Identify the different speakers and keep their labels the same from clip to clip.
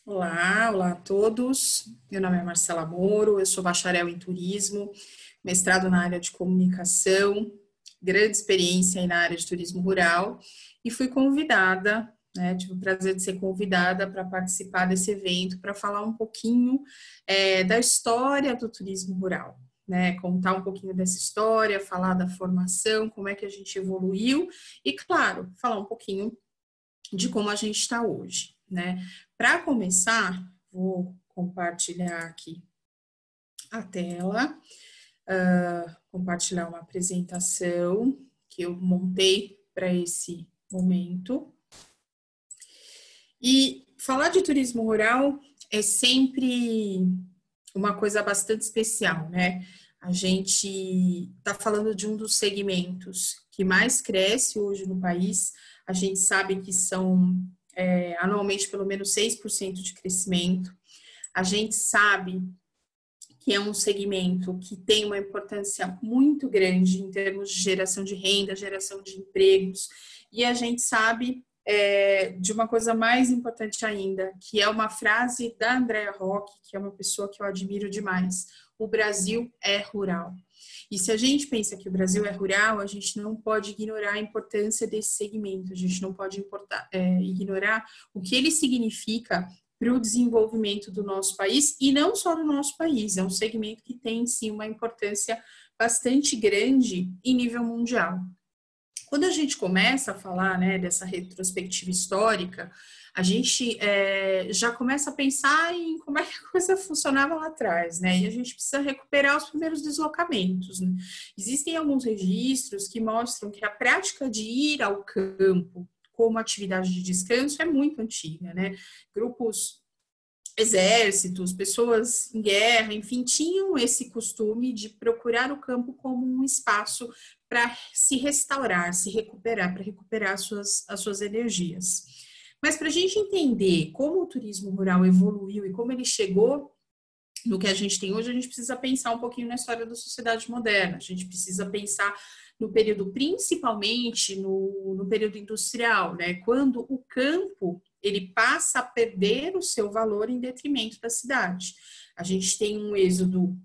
Speaker 1: Olá a todos. Meu nome é Marcela Moro, eu sou bacharel em turismo, mestrado na área de comunicação, grande experiência aí na área de turismo rural e fui convidada, tive o prazer de ser convidada para participar desse evento, para falar um pouquinho da história do turismo rural, contar um pouquinho dessa história, falar da formação, como é que a gente evoluiu e, claro, falar um pouquinho de como a gente está hoje, Para começar, vou compartilhar aqui a tela, compartilhar uma apresentação que eu montei para esse momento. E falar de turismo rural é sempre uma coisa bastante especial, A gente está falando de um dos segmentos que mais cresce hoje no país. A gente sabe que são anualmente pelo menos 6% de crescimento. A gente sabe que é um segmento que tem uma importância muito grande em termos de geração de renda, geração de empregos, e a gente sabe de uma coisa mais importante ainda, que é uma frase da Andrea Roque, que é uma pessoa que eu admiro demais: o Brasil é rural. E se a gente pensa que o Brasil é rural, a gente não pode ignorar a importância desse segmento, a gente não pode ignorar o que ele significa para o desenvolvimento do nosso país, e não só do nosso país, é um segmento que tem, sim, uma importância bastante grande em nível mundial. Quando a gente começa a falar dessa retrospectiva histórica, a gente já começa a pensar em como é que a coisa funcionava lá atrás, E a gente precisa recuperar os primeiros deslocamentos, Existem alguns registros que mostram que a prática de ir ao campo como atividade de descanso é muito antiga, Grupos, exércitos, pessoas em guerra, enfim, tinham esse costume de procurar o campo como um espaço para se restaurar, se recuperar, para recuperar as suas energias. Mas para a gente entender como o turismo rural evoluiu e como ele chegou no que a gente tem hoje, a gente precisa pensar um pouquinho na história da sociedade moderna, a gente precisa pensar no período, principalmente no período industrial, quando o campo ele passa a perder o seu valor em detrimento da cidade. A gente tem um êxodo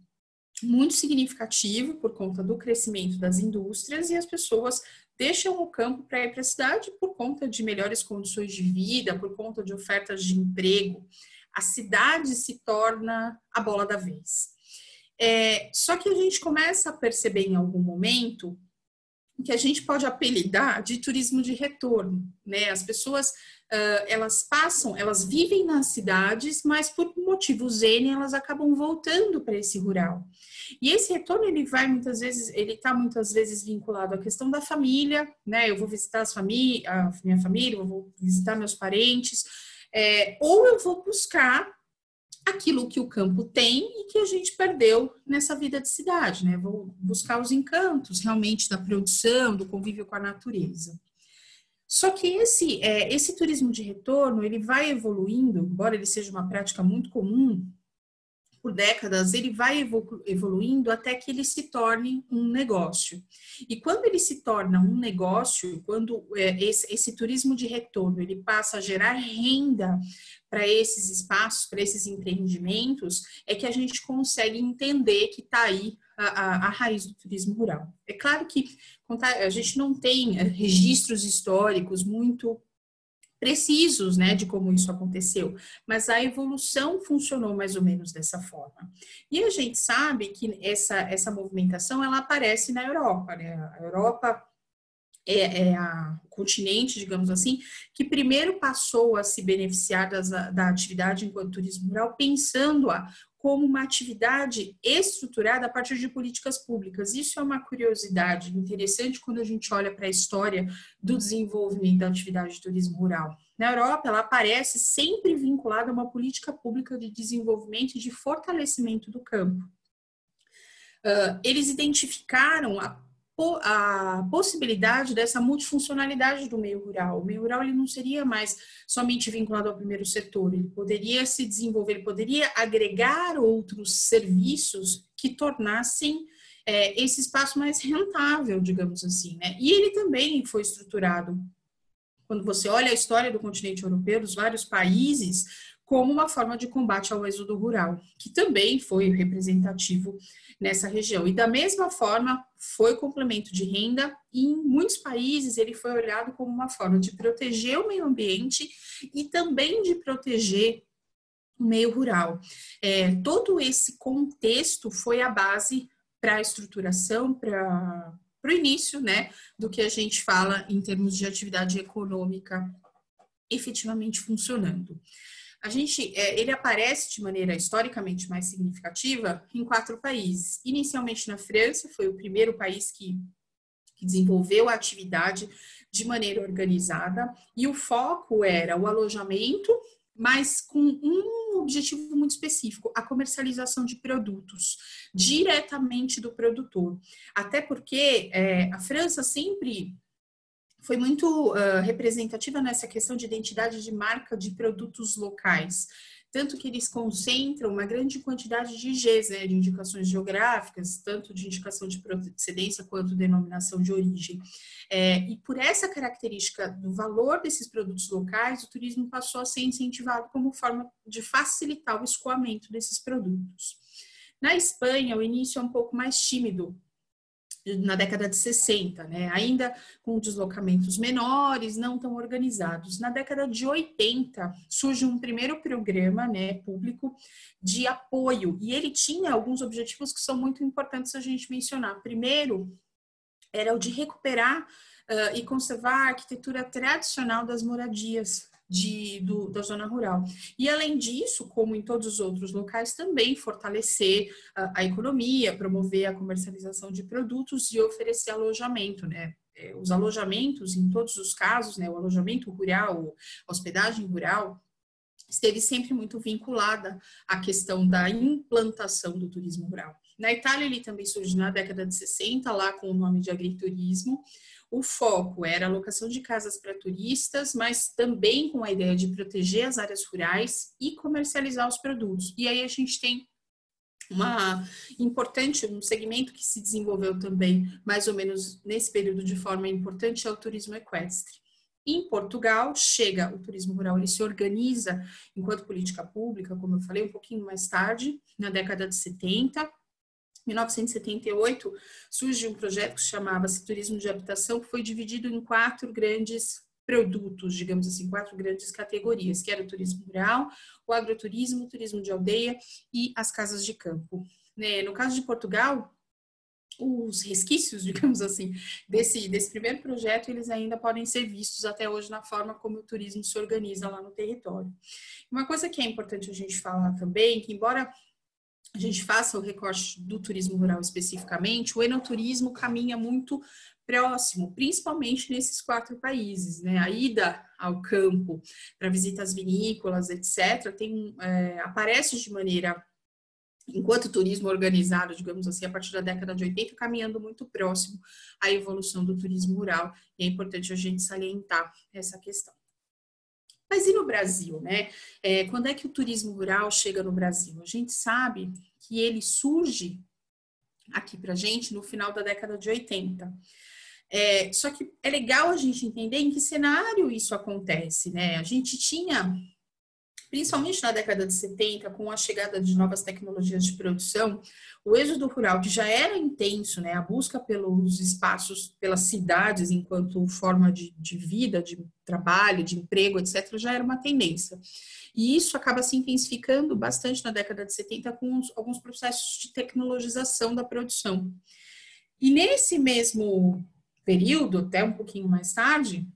Speaker 1: muito significativo por conta do crescimento das indústrias e as pessoas deixam o campo para ir para a cidade por conta de melhores condições de vida, por conta de ofertas de emprego. A cidade se torna a bola da vez. Só que a gente começa a perceber em algum momento que a gente pode apelidar de turismo de retorno, As pessoas, elas vivem nas cidades, mas por motivos N, elas acabam voltando para esse rural. E esse retorno, ele está muitas vezes vinculado à questão da família, Eu vou visitar a minha família, eu vou visitar meus parentes, ou eu vou buscar aquilo que o campo tem e que a gente perdeu nessa vida de cidade, Vou buscar os encantos realmente da produção, do convívio com a natureza. Só que esse turismo de retorno, ele vai evoluindo, embora ele seja uma prática muito comum, por décadas, ele vai evoluindo até que ele se torne um negócio. E quando ele se torna um negócio, quando esse turismo de retorno ele passa a gerar renda para esses espaços, para esses empreendimentos, é que a gente consegue entender que está aí a raiz do turismo rural. É claro que a gente não tem registros históricos muito precisos, de como isso aconteceu, mas a evolução funcionou mais ou menos dessa forma. E a gente sabe que essa movimentação, ela aparece na Europa, A Europa é o continente, digamos assim, que primeiro passou a se beneficiar da atividade enquanto turismo rural, pensando-a como uma atividade estruturada a partir de políticas públicas. Isso é uma curiosidade interessante quando a gente olha para a história do desenvolvimento da atividade de turismo rural. Na Europa, ela aparece sempre vinculada a uma política pública de desenvolvimento e de fortalecimento do campo. Eles identificaram a possibilidade dessa multifuncionalidade do meio rural. O meio rural ele não seria mais somente vinculado ao primeiro setor, ele poderia se desenvolver, ele poderia agregar outros serviços que tornassem esse espaço mais rentável, digamos assim, E ele também foi estruturado. Quando você olha a história do continente europeu, dos vários países, como uma forma de combate ao êxodo rural, que também foi representativo nessa região. E da mesma forma, foi complemento de renda, e em muitos países ele foi olhado como uma forma de proteger o meio ambiente e também de proteger o meio rural. Todo esse contexto foi a base para a estruturação, para o início, né, do que a gente fala em termos de atividade econômica efetivamente funcionando. Ele aparece de maneira historicamente mais significativa em 4 países. Inicialmente na França, foi o primeiro país que desenvolveu a atividade de maneira organizada, e o foco era o alojamento, mas com um objetivo muito específico, a comercialização de produtos diretamente do produtor. Até porque a França sempre foi muito representativa nessa questão de identidade de marca de produtos locais. Tanto que eles concentram uma grande quantidade de IGs, né, de indicações geográficas, tanto de indicação de procedência quanto denominação de origem. E por essa característica do valor desses produtos locais, o turismo passou a ser incentivado como forma de facilitar o escoamento desses produtos. Na Espanha, o início é um pouco mais tímido, na década de 60, né? Ainda com deslocamentos menores, não tão organizados. Na década de 80, surge um primeiro programa, né, público de apoio, e ele tinha alguns objetivos que são muito importantes a gente mencionar. Primeiro, era o de recuperar e conservar a arquitetura tradicional das moradias da zona rural. E, além disso, como em todos os outros locais, também fortalecer a economia, promover a comercialização de produtos e oferecer alojamento, né? Os alojamentos, em todos os casos, né, o alojamento rural, a hospedagem rural, esteve sempre muito vinculada à questão da implantação do turismo rural. Na Itália, ele também surgiu na década de 60, lá com o nome de agriturismo. O foco era a locação de casas para turistas, mas também com a ideia de proteger as áreas rurais e comercializar os produtos. E aí a gente tem um segmento que se desenvolveu também, mais ou menos nesse período de forma importante, é o turismo equestre. Em Portugal, chega o turismo rural, ele se organiza enquanto política pública, como eu falei, um pouquinho mais tarde, na década de 70. Em 1978, surge um projeto que chamava-se Turismo de Habitação, que foi dividido em 4 grandes produtos, digamos assim, 4 grandes categorias, que era o turismo rural, o agroturismo, o turismo de aldeia e as casas de campo. No caso de Portugal, os resquícios, digamos assim, desse primeiro projeto, eles ainda podem ser vistos até hoje na forma como o turismo se organiza lá no território. Uma coisa que é importante a gente falar também, que embora a gente faça o recorte do turismo rural especificamente, o enoturismo caminha muito próximo, principalmente nesses 4 países, né? A ida ao campo para visitas vinícolas, etc., aparece de maneira, enquanto turismo organizado, digamos assim, a partir da década de 80, caminhando muito próximo à evolução do turismo rural, e é importante a gente salientar essa questão. Mas e no Brasil, né? Quando é que o turismo rural chega no Brasil? A gente sabe que ele surge aqui pra gente no final da década de 80. Só que é legal a gente entender em que cenário isso acontece, né? A gente tinha, principalmente na década de 70, com a chegada de novas tecnologias de produção, o êxodo rural, que já era intenso, né, a busca pelos espaços, pelas cidades enquanto forma de vida, de trabalho, de emprego, etc., já era uma tendência. E isso acaba se intensificando bastante na década de 70 com alguns processos de tecnologização da produção. E nesse mesmo período, até um pouquinho mais tarde,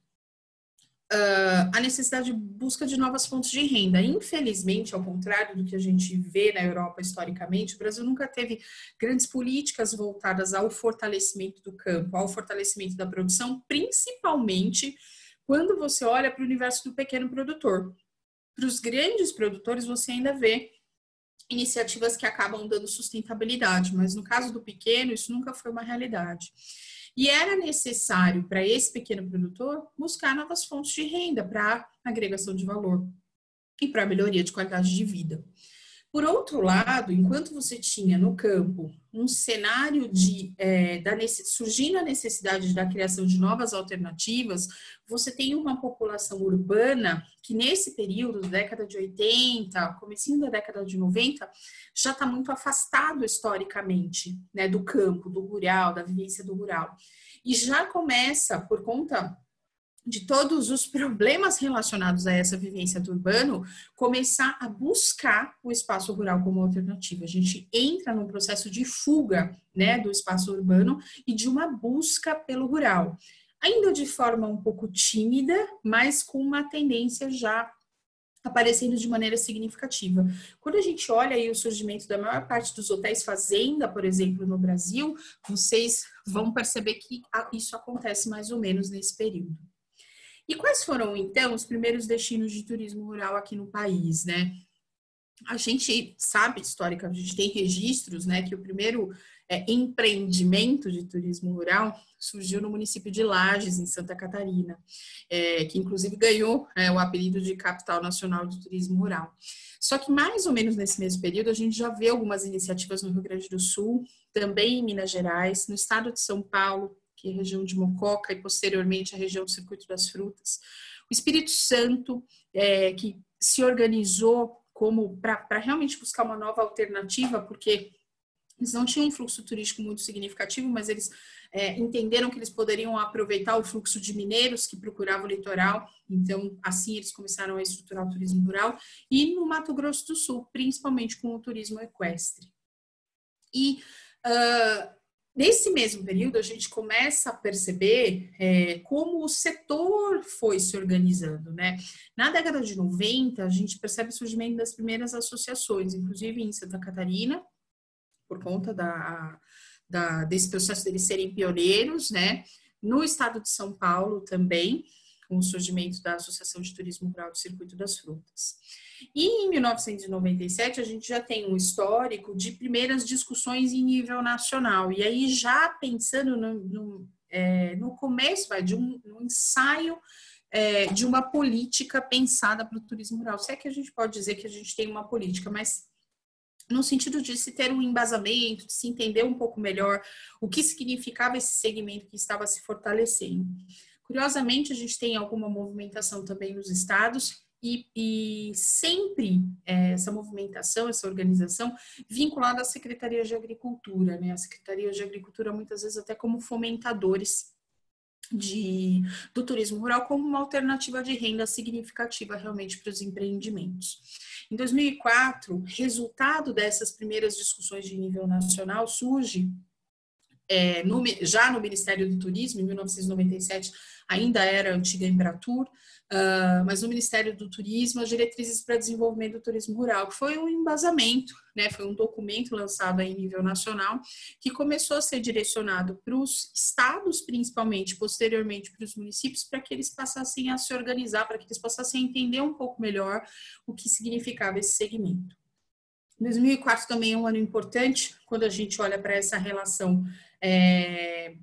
Speaker 1: a necessidade de busca de novas fontes de renda. Infelizmente, ao contrário do que a gente vê na Europa historicamente, o Brasil nunca teve grandes políticas voltadas ao fortalecimento do campo, ao fortalecimento da produção, principalmente quando você olha para o universo do pequeno produtor. Para os grandes produtores, você ainda vê iniciativas que acabam dando sustentabilidade, mas no caso do pequeno, isso nunca foi uma realidade. E era necessário para esse pequeno produtor buscar novas fontes de renda para agregação de valor e para melhoria de qualidade de vida. Por outro lado, enquanto você tinha no campo um cenário surgindo a necessidade da criação de novas alternativas, você tem uma população urbana que nesse período, da década de 80, comecinho da década de 90, já está muito afastado historicamente, né, do campo, do rural, da vivência do rural. E já começa, por conta de todos os problemas relacionados a essa vivência do urbano, começar a buscar o espaço rural como alternativa. A gente entra num processo de fuga, né, do espaço urbano e de uma busca pelo rural. Ainda de forma um pouco tímida, mas com uma tendência já aparecendo de maneira significativa. Quando a gente olha aí o surgimento da maior parte dos hotéis fazenda, por exemplo, no Brasil, vocês vão perceber que isso acontece mais ou menos nesse período. E quais foram, então, os primeiros destinos de turismo rural aqui no país, né? A gente sabe, historicamente, a gente tem registros, né, que o primeiro empreendimento de turismo rural surgiu no município de Lages, em Santa Catarina, que inclusive ganhou o apelido de Capital Nacional do Turismo Rural. Só que mais ou menos nesse mesmo período, a gente já vê algumas iniciativas no Rio Grande do Sul, também em Minas Gerais, no estado de São Paulo, que é a região de Mococa e posteriormente a região do Circuito das Frutas. O Espírito Santo, que se organizou como para realmente buscar uma nova alternativa, porque eles não tinham um fluxo turístico muito significativo, mas eles entenderam que eles poderiam aproveitar o fluxo de mineiros que procuravam o litoral, então assim eles começaram a estruturar o turismo rural, e no Mato Grosso do Sul, principalmente com o turismo equestre. E nesse mesmo período, a gente começa a perceber como o setor foi se organizando, né? Na década de 90, a gente percebe o surgimento das primeiras associações, inclusive em Santa Catarina, por conta desse processo deles serem pioneiros, né? No estado de São Paulo também, com o surgimento da Associação de Turismo Rural do Circuito das Frutas. E em 1997, a gente já tem um histórico de primeiras discussões em nível nacional. E aí, já pensando no começo de um ensaio de uma política pensada para o turismo rural. Se é que a gente pode dizer que a gente tem uma política, mas no sentido de se ter um embasamento, de se entender um pouco melhor o que significava esse segmento que estava se fortalecendo. Curiosamente, a gente tem alguma movimentação também nos estados e sempre essa movimentação, essa organização vinculada à Secretaria de Agricultura, né? A Secretaria de Agricultura muitas vezes até como fomentadores do turismo rural como uma alternativa de renda significativa realmente para os empreendimentos. Em 2004, resultado dessas primeiras discussões de nível nacional, surge já no Ministério do Turismo, em 1997, ainda era a antiga Embratur, mas no Ministério do Turismo, as diretrizes para desenvolvimento do turismo rural, que foi um embasamento, né, foi um documento lançado em nível nacional, que começou a ser direcionado para os estados, principalmente, posteriormente para os municípios, para que eles passassem a se organizar, para que eles passassem a entender um pouco melhor o que significava esse segmento. 2004 também é um ano importante, quando a gente olha para essa relação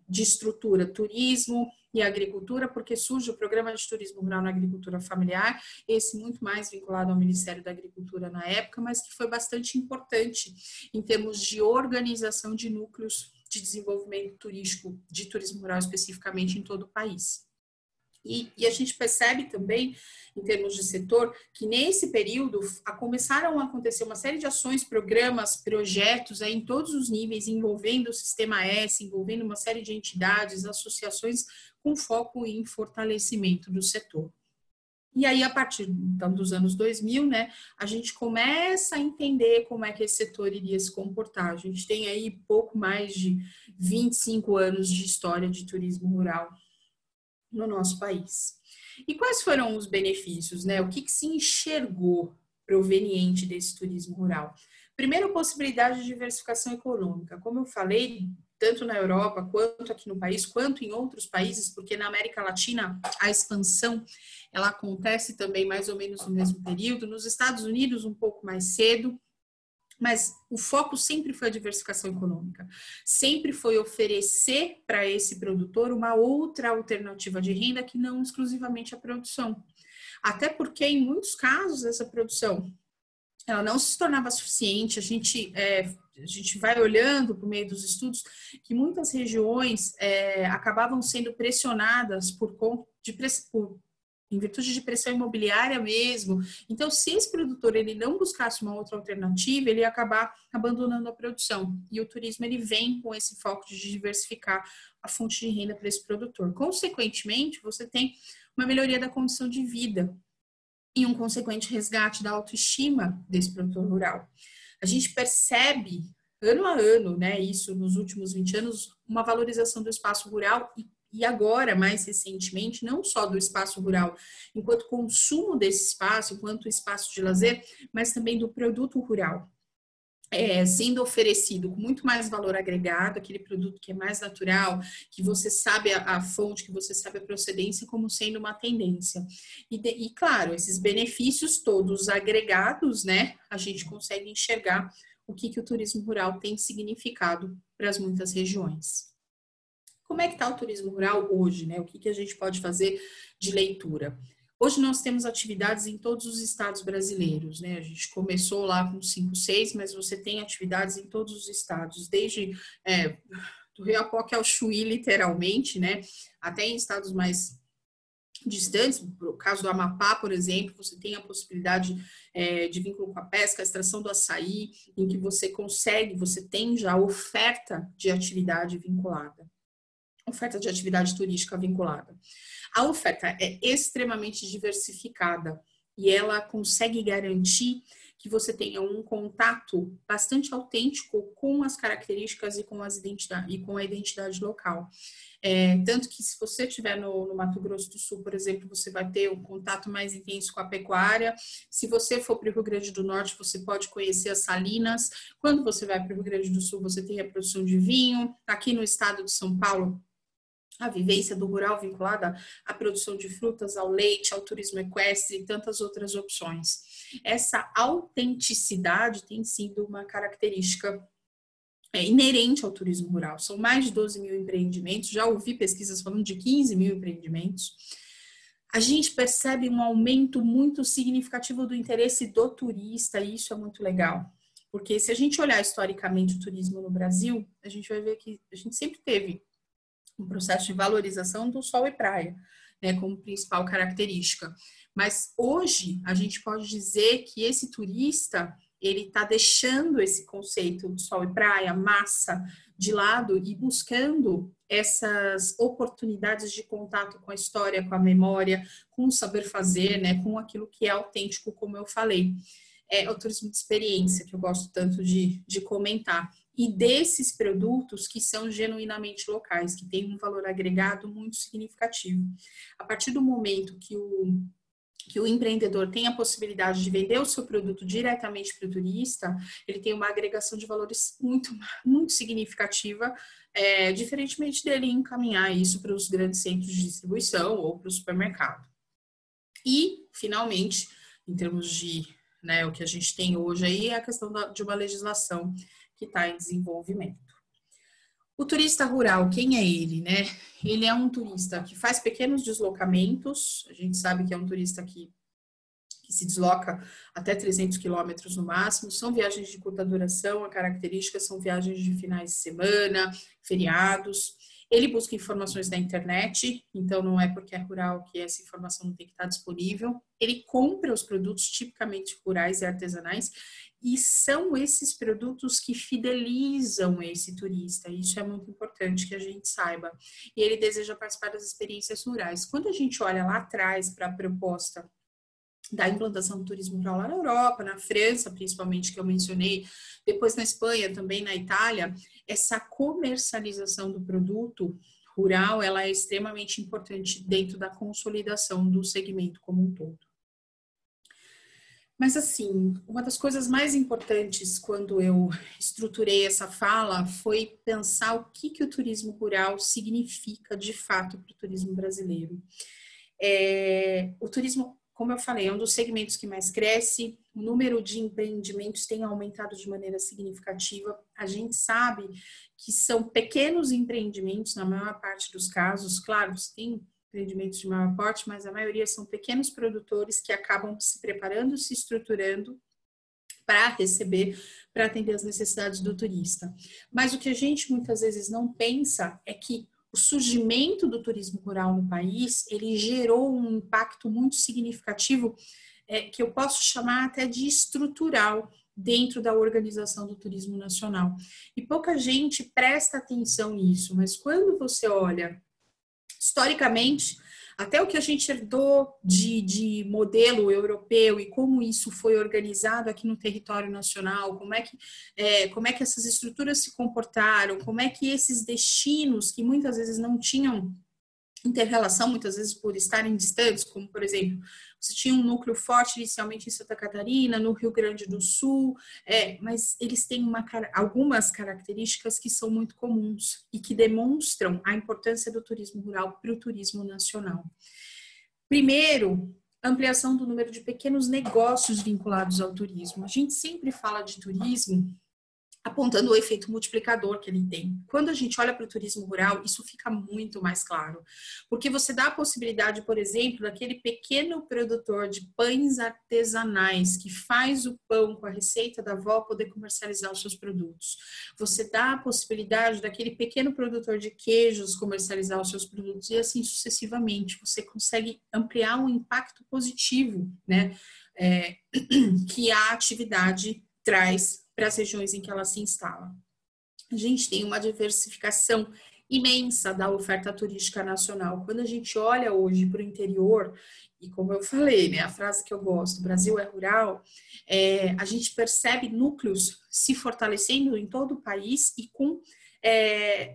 Speaker 1: de estrutura, turismo e agricultura, porque surge o Programa de Turismo Rural na Agricultura Familiar, esse muito mais vinculado ao Ministério da Agricultura na época, mas que foi bastante importante em termos de organização de núcleos de desenvolvimento turístico, de turismo rural especificamente em todo o país. E a gente percebe também, em termos de setor, que nesse período começaram a acontecer uma série de ações, programas, projetos em todos os níveis, envolvendo o Sistema S, envolvendo uma série de entidades, associações, com foco em fortalecimento do setor. E aí, a partir então, dos anos 2000, né, a gente começa a entender como é que esse setor iria se comportar. A gente tem aí pouco mais de 25 anos de história de turismo rural no nosso país. E quais foram os benefícios, né? O que se enxergou proveniente desse turismo rural? Primeiro, a possibilidade de diversificação econômica. Como eu falei, tanto na Europa, quanto aqui no país, quanto em outros países, porque na América Latina a expansão ela acontece também mais ou menos no mesmo período, nos Estados Unidos um pouco mais cedo, mas o foco sempre foi a diversificação econômica, sempre foi oferecer para esse produtor uma outra alternativa de renda que não exclusivamente a produção. Até porque, em muitos casos, essa produção ela não se tornava suficiente. A gente vai olhando por meio dos estudos que muitas regiões acabavam sendo pressionadas por conta em virtude de pressão imobiliária mesmo. Então, se esse produtor ele não buscasse uma outra alternativa, ele ia acabar abandonando a produção. E o turismo ele vem com esse foco de diversificar a fonte de renda para esse produtor. Consequentemente, você tem uma melhoria da condição de vida e um consequente resgate da autoestima desse produtor rural. A gente percebe ano a ano, né, isso nos últimos 20 anos, uma valorização do espaço rural e agora, mais recentemente, não só do espaço rural enquanto consumo desse espaço, enquanto espaço de lazer, mas também do produto rural. Sendo oferecido com muito mais valor agregado, aquele produto que é mais natural, que você sabe a fonte, que você sabe a procedência, como sendo uma tendência. E claro, esses benefícios todos agregados, né, a gente consegue enxergar o que o turismo rural tem significado para as muitas regiões. Como é que está o turismo rural hoje, né? O que a gente pode fazer de leitura? Hoje nós temos atividades em todos os estados brasileiros, né? A gente começou lá com 5, 6, mas você tem atividades em todos os estados, desde do Oiapoque ao Chuí, literalmente, né? Até em estados mais distantes, no caso do Amapá, por exemplo, você tem a possibilidade de vínculo com a pesca, a extração do açaí, em que você tem já oferta de atividade vinculada. Oferta de atividade turística vinculada. A oferta é extremamente diversificada e ela consegue garantir que você tenha um contato bastante autêntico com as características e com a identidade local. Tanto que se você estiver no Mato Grosso do Sul, por exemplo, você vai ter um contato mais intenso com a pecuária. Se você for para o Rio Grande do Norte, você pode conhecer as salinas. Quando você vai para o Rio Grande do Sul, você tem a produção de vinho. Aqui no estado de São Paulo, a vivência do rural vinculada à produção de frutas, ao leite, ao turismo equestre e tantas outras opções. Essa autenticidade tem sido uma característica inerente ao turismo rural. São mais de 12 mil empreendimentos, já ouvi pesquisas falando de 15 mil empreendimentos. A gente percebe um aumento muito significativo do interesse do turista, e isso é muito legal. Porque se a gente olhar historicamente o turismo no Brasil, a gente vai ver que a gente sempre teve um processo de valorização do sol e praia, né, como principal característica. Mas hoje a gente pode dizer que esse turista ele está deixando esse conceito de sol e praia, massa, de lado e buscando essas oportunidades de contato com a história, com a memória, com o saber fazer, né, com aquilo que é autêntico, como eu falei. É o turismo de experiência, que eu gosto tanto de comentar. E desses produtos que são genuinamente locais, que têm um valor agregado muito significativo. A partir do momento que o empreendedor tem a possibilidade de vender o seu produto diretamente para o turista, ele tem uma agregação de valores muito, muito significativa, diferentemente dele encaminhar isso para os grandes centros de distribuição ou para o supermercado. E, finalmente, em termos de o que a gente tem hoje aí, é a questão de uma legislação que está em desenvolvimento. O turista rural, quem é ele, né? Ele é um turista que faz pequenos deslocamentos, a gente sabe que é um turista que se desloca até 300 quilômetros no máximo, são viagens de curta duração, a característica são viagens de finais de semana, feriados. Ele busca informações na internet, então não é porque é rural que essa informação não tem que estar disponível. Ele compra os produtos tipicamente rurais e artesanais, e são esses produtos que fidelizam esse turista. Isso é muito importante que a gente saiba. E ele deseja participar das experiências rurais. Quando a gente olha lá atrás para a proposta da implantação do turismo rural lá na Europa, na França, principalmente, que eu mencionei, depois na Espanha, também na Itália, essa comercialização do produto rural, ela é extremamente importante dentro da consolidação do segmento como um todo. Mas, assim, uma das coisas mais importantes quando eu estruturei essa fala foi pensar o que o turismo rural significa, de fato, para o turismo brasileiro. O turismo, como eu falei, é um dos segmentos que mais cresce, o número de empreendimentos tem aumentado de maneira significativa. A gente sabe que são pequenos empreendimentos, na maior parte dos casos, claro, tem empreendimentos de maior porte, mas a maioria são pequenos produtores que acabam se preparando, se estruturando para receber, para atender as necessidades do turista. Mas o que a gente muitas vezes não pensa é que o surgimento do turismo rural no país, ele gerou um impacto muito significativo, que eu posso chamar até de estrutural, dentro da organização do turismo nacional. E pouca gente presta atenção nisso, mas quando você olha historicamente, até o que a gente herdou de modelo europeu e como isso foi organizado aqui no território nacional, como é que essas estruturas se comportaram, como é que esses destinos que muitas vezes não tinham inter-relação, muitas vezes por estarem distantes, como, por exemplo, você tinha um núcleo forte inicialmente em Santa Catarina, no Rio Grande do Sul, mas eles têm algumas características que são muito comuns e que demonstram a importância do turismo rural para o turismo nacional. Primeiro, ampliação do número de pequenos negócios vinculados ao turismo. A gente sempre fala de turismo apontando o efeito multiplicador que ele tem. Quando a gente olha para o turismo rural, isso fica muito mais claro, porque você dá a possibilidade, por exemplo, daquele pequeno produtor de pães artesanais que faz o pão com a receita da avó poder comercializar os seus produtos. Você dá a possibilidade daquele pequeno produtor de queijos comercializar os seus produtos e assim sucessivamente. Você consegue ampliar um impacto positivo, né, que a atividade traz para as regiões em que ela se instala. A gente tem uma diversificação imensa da oferta turística nacional. Quando a gente olha hoje para o interior, e como eu falei, né, a frase que eu gosto, Brasil é rural, a gente percebe núcleos se fortalecendo em todo o país e com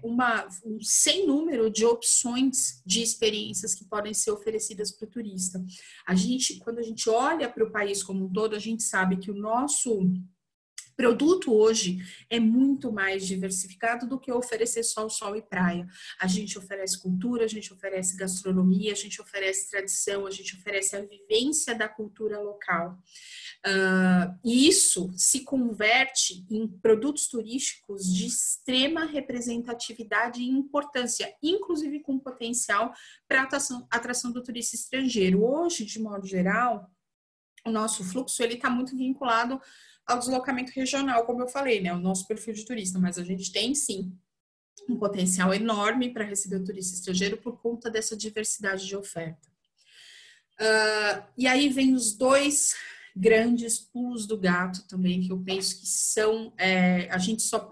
Speaker 1: um sem número de opções de experiências que podem ser oferecidas para o turista. Quando a gente olha para o país como um todo, a gente sabe que o nosso produto hoje é muito mais diversificado do que oferecer só o sol e praia. A gente oferece cultura, a gente oferece gastronomia, a gente oferece tradição, a gente oferece a vivência da cultura local. E isso se converte em produtos turísticos de extrema representatividade e importância, inclusive com potencial para atração do turista estrangeiro. Hoje, de modo geral, o nosso fluxo ele está muito vinculado ao deslocamento regional, como eu falei, né? O nosso perfil de turista, mas a gente tem sim um potencial enorme para receber o turista estrangeiro por conta dessa diversidade de oferta. E aí vem os dois grandes pulos do gato também, que eu penso que são, a gente só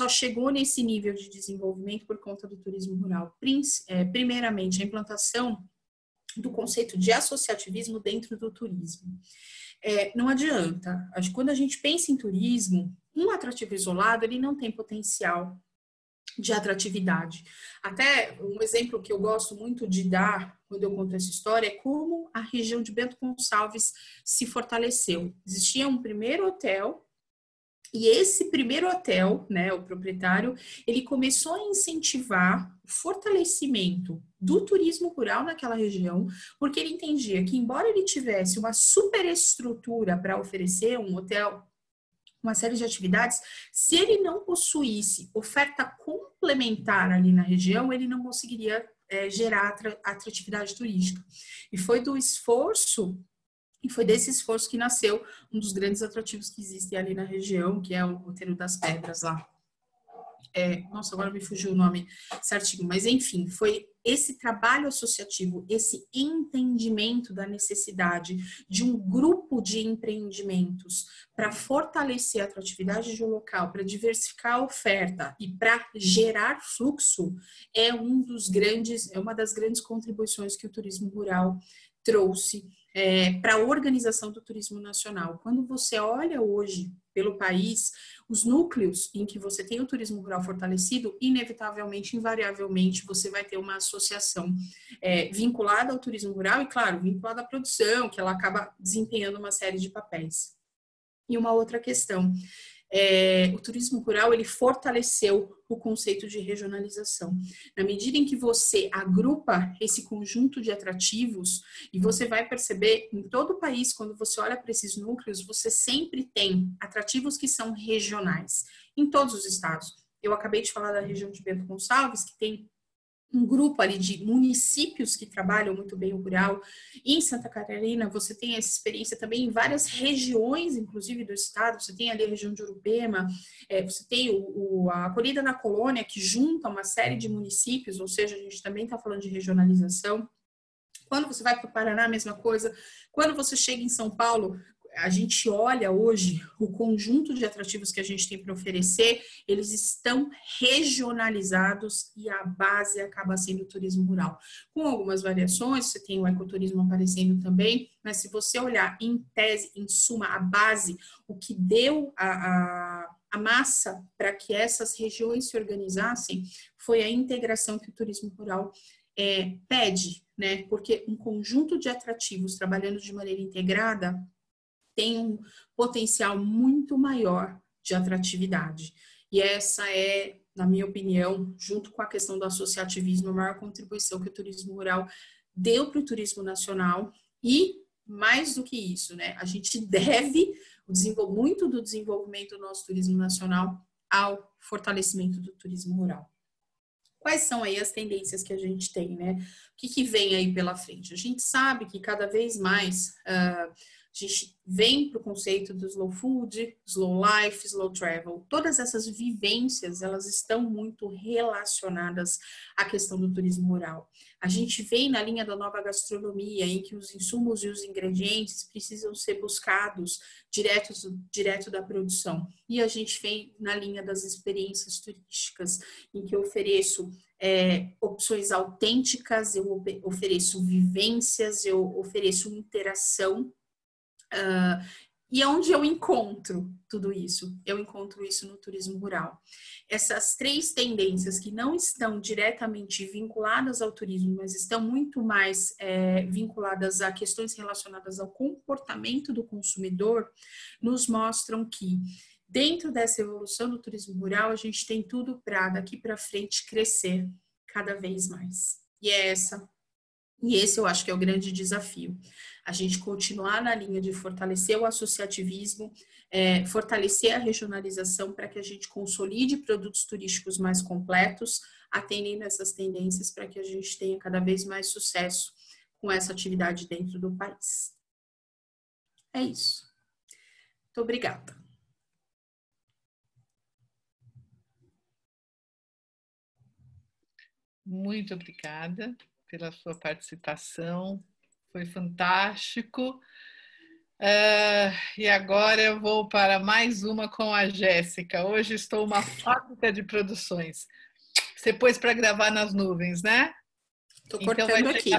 Speaker 1: chegou nesse nível de desenvolvimento por conta do turismo rural. Primeiramente, a implantação do conceito de associativismo dentro do turismo. Não adianta. Quando a gente pensa em turismo, um atrativo isolado, ele não tem potencial de atratividade. Até um exemplo que eu gosto muito de dar quando eu conto essa história é como a região de Bento Gonçalves se fortaleceu. Existia um primeiro hotel e esse primeiro hotel, né, o proprietário, ele começou a incentivar o fortalecimento do turismo rural naquela região, porque ele entendia que, embora ele tivesse uma superestrutura para oferecer um hotel, uma série de atividades, se ele não possuísse oferta complementar ali na região, ele não conseguiria gerar atratividade turística. E foi desse esforço que nasceu um dos grandes atrativos que existem ali na região, que é o Roteiro das Pedras lá. Nossa, agora me fugiu o nome certinho, mas enfim, foi esse trabalho associativo, esse entendimento da necessidade de um grupo de empreendimentos para fortalecer a atratividade de um local, para diversificar a oferta e para gerar fluxo, é uma das grandes contribuições que o turismo rural trouxe para a organização do turismo nacional. Quando você olha hoje pelo país, os núcleos em que você tem o turismo rural fortalecido, inevitavelmente, invariavelmente, você vai ter uma associação vinculada ao turismo rural e, claro, vinculada à produção, que ela acaba desempenhando uma série de papéis. E uma outra questão, o turismo rural, ele fortaleceu o conceito de regionalização. Na medida em que você agrupa esse conjunto de atrativos, e você vai perceber em todo o país, quando você olha para esses núcleos, você sempre tem atrativos que são regionais, em todos os estados. Eu acabei de falar da região de Bento Gonçalves, que tem um grupo ali de municípios que trabalham muito bem o rural. Em Santa Catarina, você tem essa experiência também em várias regiões, inclusive do estado. Você tem ali a região de Urupema, você tem a Acolhida na Colônia, que junta uma série de municípios, ou seja, a gente também está falando de regionalização. Quando você vai para o Paraná, a mesma coisa. Quando você chega em São Paulo, a gente olha hoje o conjunto de atrativos que a gente tem para oferecer, eles estão regionalizados e a base acaba sendo o turismo rural. Com algumas variações, você tem o ecoturismo aparecendo também, mas se você olhar em tese, em suma, a base, o que deu a massa para que essas regiões se organizassem foi a integração que o turismo rural pede, né? Porque um conjunto de atrativos trabalhando de maneira integrada tem um potencial muito maior de atratividade. E essa é, na minha opinião, junto com a questão do associativismo, a maior contribuição que o turismo rural deu para o turismo nacional. E, mais do que isso, né, a gente deve muito do desenvolvimento do nosso turismo nacional ao fortalecimento do turismo rural. Quais são aí as tendências que a gente tem, né? O que vem aí pela frente? A gente sabe que cada vez mais a gente vem para o conceito do slow food, slow life, slow travel. Todas essas vivências, elas estão muito relacionadas à questão do turismo rural. A gente vem na linha da nova gastronomia, em que os insumos e os ingredientes precisam ser buscados direto da produção. E a gente vem na linha das experiências turísticas, em que eu ofereço opções autênticas, eu ofereço vivências, eu ofereço interação. E onde eu encontro tudo isso? Eu encontro isso no turismo rural. Essas três tendências que não estão diretamente vinculadas ao turismo, mas estão muito mais vinculadas a questões relacionadas ao comportamento do consumidor, nos mostram que dentro dessa evolução do turismo rural, a gente tem tudo para daqui para frente crescer cada vez mais. E esse eu acho que é o grande desafio. A gente continuar na linha de fortalecer o associativismo, fortalecer a regionalização para que a gente consolide produtos turísticos mais completos, atendendo essas tendências para que a gente tenha cada vez mais sucesso com essa atividade dentro do país. É isso. Muito obrigada.
Speaker 2: Muito obrigada pela sua participação, foi fantástico. E agora eu vou para mais uma com a Jéssica. Hoje estou uma fábrica de produções. Você pôs para gravar nas nuvens, né?
Speaker 1: Estou cortando aqui.